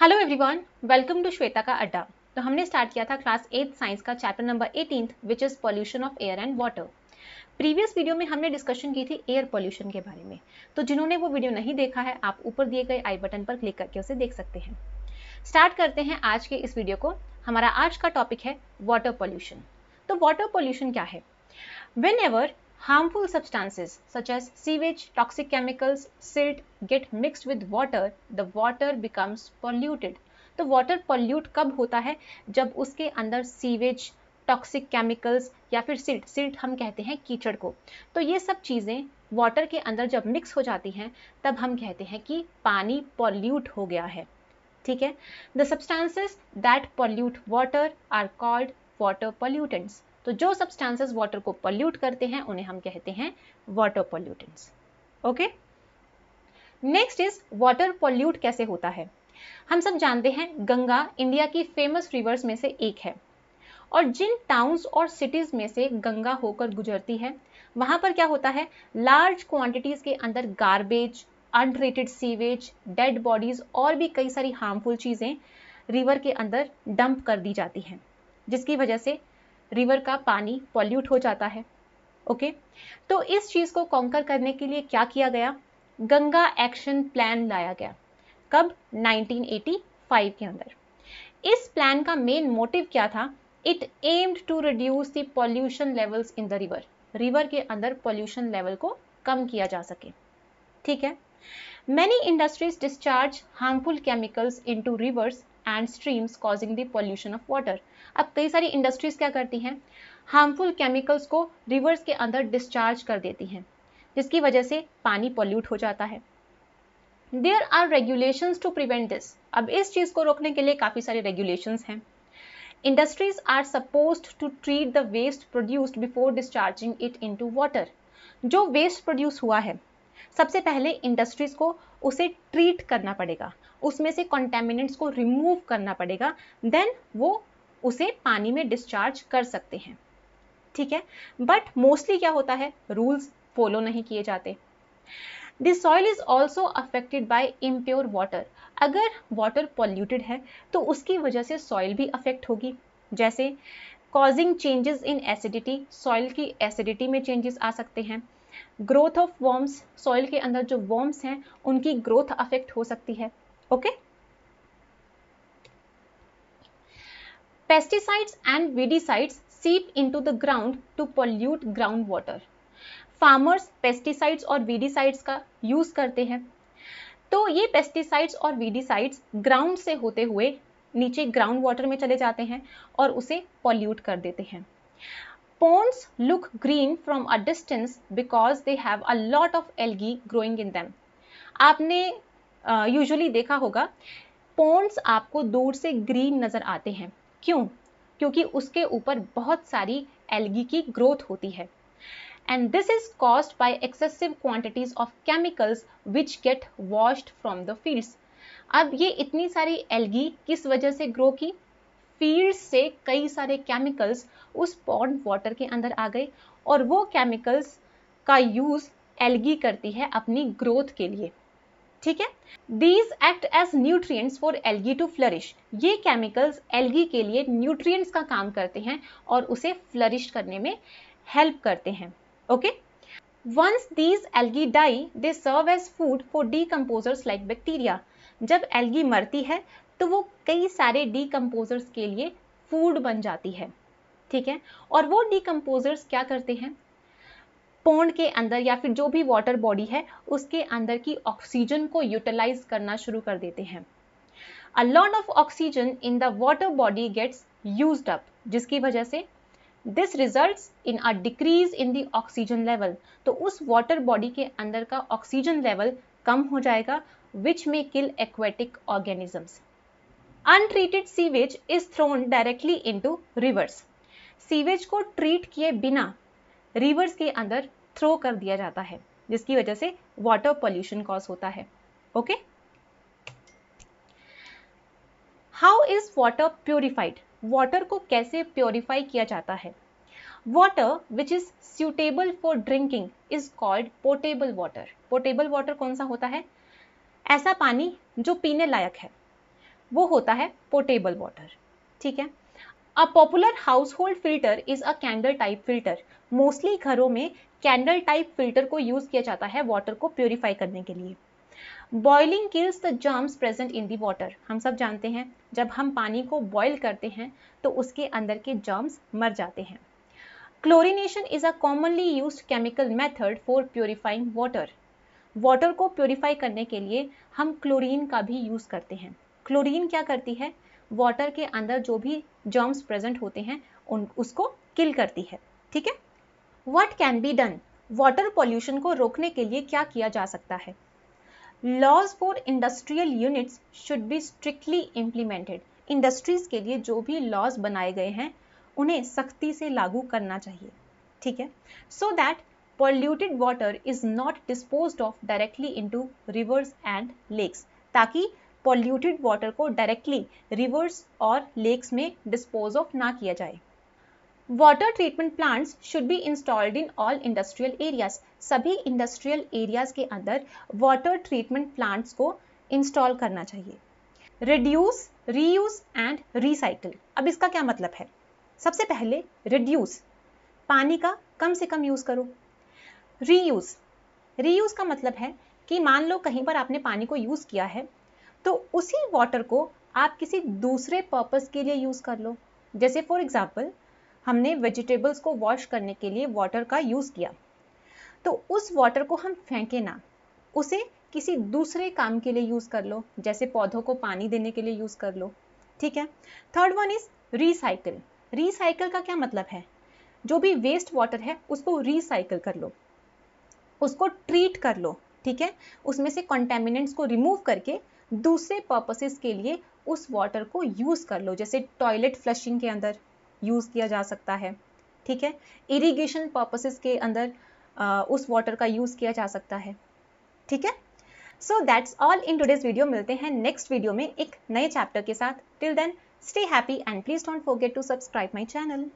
Hello everyone, welcome to Shweta का अड्डा। तो हमने स्टार्ट किया था क्लास 8 साइंस का chapter number 18 which is pollution of air and water. Previous video में हमने डिस्कशन की थी एयर पॉल्यूशन के बारे में। तो जिन्होंने वो वीडियो नहीं देखा है, आप ऊपर दिए गए आई बटन पर क्लिक करके उसे देख सकते हैं। स्टार्ट करते हैं आज के इस वीडियो को। हमारा आज का टॉपिक है वाटर पॉल्यूशन। तो वाटर पॉल्यूशन क्या है? Whenever harmful substances such as sewage, toxic chemicals, silt get mixed with water, the water becomes polluted. तो वाटर पॉल्यूट कब होता है? जब उसके अंदर सीवेज, टॉक्सिक केमिकल्स या फिर सिल्ट, सिल्ट हम कहते हैं कीचड़ को। तो ये सब चीज़ें वाटर के अंदर जब मिक्स हो जाती हैं, तब हम कहते हैं कि पानी पॉल्यूट हो गया है। ठीक है। The substances that pollute water are called water pollutants. तो जो सब्सटेंसेस वाटर को पॉल्यूट करते हैं उन्हें हम कहते हैं water pollutants. Okay. Next is water pollute कैसे होता है। हम सब जानते हैं गंगा इंडिया की फेमस रिवर्स में से एक है, और जिन टाउन्स और सिटीज में से गंगा होकर गुजरती है, वहां पर क्या होता है, लार्ज क्वांटिटीज के अंदर garbage, untreated sewage, dead bodies और भी कई सारी हार्मफुल चीजें रिवर के अंदर डंप कर दी जाती हैं, जिसकी वजह से रिवर का पानी पॉल्यूट हो जाता है। ओके। तो इस चीज को कॉन्कर करने के लिए क्या किया गया? गंगा एक्शन प्लान लाया गया। कब? 1985 के अंदर। इस प्लान का मेन मोटिव क्या था? It aimed to reduce the pollution levels in the river. River के अंदर पॉल्यूशन लेवल को कम किया जा सके। ठीक है। Many industries discharge harmful chemicals into rivers and streams causing the pollution of water. अब कई सारी इंडस्ट्रीज क्या करती हैं? हार्मफुल केमिकल्स को रिवर्स के अंदर डिस्चार्ज कर देती हैं, जिसकी वजह से पानी पॉल्यूट हो जाता है। There are regulations to prevent this. अब इस चीज को रोकने के लिए काफी सारे रेगुलेशंस हैं। Industries are supposed to treat the waste produced before discharging it into water. जो वेस्ट प्रोड्यूस हुआ है, सबसे पहले इंडस्ट्रीज को उसे ट्रीट करना पड़ेगा, उसमें से कंटेमिनेंट्स को रिमूव करना पड़ेगा, देन वो उसे पानी में डिस्चार्ज कर सकते हैं। ठीक है। बट मोस्टली क्या होता है, रूल्स फॉलो नहीं किए जाते। The soil is also affected by impure water. अगर वाटर पॉल्यूटेड है तो उसकी वजह से सॉइल भी अफेक्ट होगी, जैसे causing changes in acidity, soil की एसिडिटी में चेंजेस आ सकते हैं। ग्रोथ ऑफ वर्म्स, सॉइल के अंदर जो वर्म्स हैं उनकी ग्रोथ अफेक्ट हो सकती है। Okay. Pesticides and weedicides seep into the ground to pollute ground water. Farmers pesticides और वीडिसाइड्स का यूज करते हैं, तो ये पेस्टिसाइड्स और वीडिसाइड्स ग्राउंड से होते हुए नीचे ग्राउंड वाटर में चले जाते हैं और उसे पॉल्यूट कर देते हैं। Ponds look green from a distance because they have a lot of algae growing in them. आपने यूजुअली देखा होगा पॉन्ड्स आपको दूर से ग्रीन नजर आते हैं। क्यों? क्योंकि उसके ऊपर बहुत सारी एल्गी की ग्रोथ होती है। And this is caused by excessive quantities of chemicals which get washed from the fields. अब ये इतनी सारी एल्गी किस वजह से ग्रो की? फील्ड से कई सारे केमिकल्स उस पॉन्ड वाटर के अंदर आ गए, और वो केमिकल्स का यूज एल्गी करती है अपनी ग्रोथ के लिए। ठीक है। These act as nutrients for algae to flourish. ये केमिकल्स एल्गी के लिए न्यूट्रिएंट्स का काम करते हैं और उसे फ्लरिश करने में हेल्प करते हैं। Okay. Once these algae die they serve as food for decomposers like bacteria. जब एल्गी मरती है तो वो कई सारे डीकम्पोजर्स के लिए फूड बन जाती है। ठीक है। और वो डीकम्पोजर्स क्या करते हैं, पॉन्ड के अंदर या फिर जो भी वाटर बॉडी है उसके अंदर की ऑक्सीजन को यूटिलाइज करना शुरू कर देते हैं। A lot of oxygen in the water body gets used up, जिसकी वजह से this results in a decrease in the oxygen level. तो उस वाटर बॉडी के अंदर का ऑक्सीजन लेवल कम हो जाएगा, विच में kill aquatic organisms. Untreated sewage is thrown directly into rivers. Sewage को ट्रीट किए बिना रिवर्स के अंदर थ्रो कर दिया जाता है, जिसकी वजह से वाटर पॉल्यूशन कॉज होता है। Okay. How is water purified? Water को कैसे प्योरीफाई किया जाता है? Water which is suitable for drinking is called potable water. Potable water कौन सा होता है? ऐसा पानी जो पीने लायक है। वो होता है पोर्टेबल वाटर। ठीक है। A popular house hold filter is a candle type filter. Mostly घरों में कैंडल टाइप फिल्टर को यूज किया जाता है वाटर को प्योरीफाई करने के लिए। Boiling kills the germs present in the water. हम सब जानते हैं जब हम पानी को बॉयल करते हैं तो उसके अंदर के जर्म्स मर जाते हैं। Chlorination is a commonly used chemical method for purifying water. Water को प्योरीफाई करने के लिए हम क्लोरीन का भी यूज करते हैं। क्लोरीन क्या करती है, वाटर के अंदर जो भी जर्म्स प्रेजेंट होते हैं उसको किल करती है। ठीक है। What can be done, water pollution को रोकने के लिए क्या किया जा सकता है। Laws for industrial units should be strictly implemented. Industries के लिए जो भी लॉज बनाए गए हैं उन्हें सख्ती से लागू करना चाहिए। ठीक है। So that polluted water is not disposed of directly into rivers and lakes, ताकि polluted water को directly rivers और lakes में dispose of ना किया जाए। Water treatment plants should be installed in all industrial areas. सभी industrial areas के अंदर water treatment plants को install करना चाहिए। Reduce, reuse and recycle। अब इसका क्या मतलब है। सबसे पहले reduce, पानी का कम से कम यूज करो। रीयूज, रीयूज का मतलब है कि मान लो कहीं पर आपने पानी को यूज किया है तो उसी वाटर को आप किसी दूसरे पर्पस के लिए यूज कर लो। जैसे फॉर एग्जांपल हमने वेजिटेबल्स को वॉश करने के लिए वाटर का यूज किया, तो उस वाटर को हम फेंके ना, उसे किसी दूसरे काम के लिए यूज कर लो, जैसे पौधों को पानी देने के लिए यूज कर लो। ठीक है। Third one is recycle. Recycle का क्या मतलब है, जो भी वेस्ट वाटर है उसको रिसाइकिल कर लो, उसको ट्रीट कर लो। ठीक है। उसमें से कंटेमिनेंट्स को रिमूव करके दूसरे पर्पसेस के लिए उस वाटर को यूज कर लो, जैसे टॉयलेट फ्लशिंग के अंदर यूज किया जा सकता है। ठीक है। इरिगेशन पर्पसेस के अंदर उस वाटर का यूज किया जा सकता है। ठीक है। So that's all in today's video. मिलते हैं नेक्स्ट वीडियो में एक नए चैप्टर के साथ। Till then stay happy and please don't forget to subscribe my channel.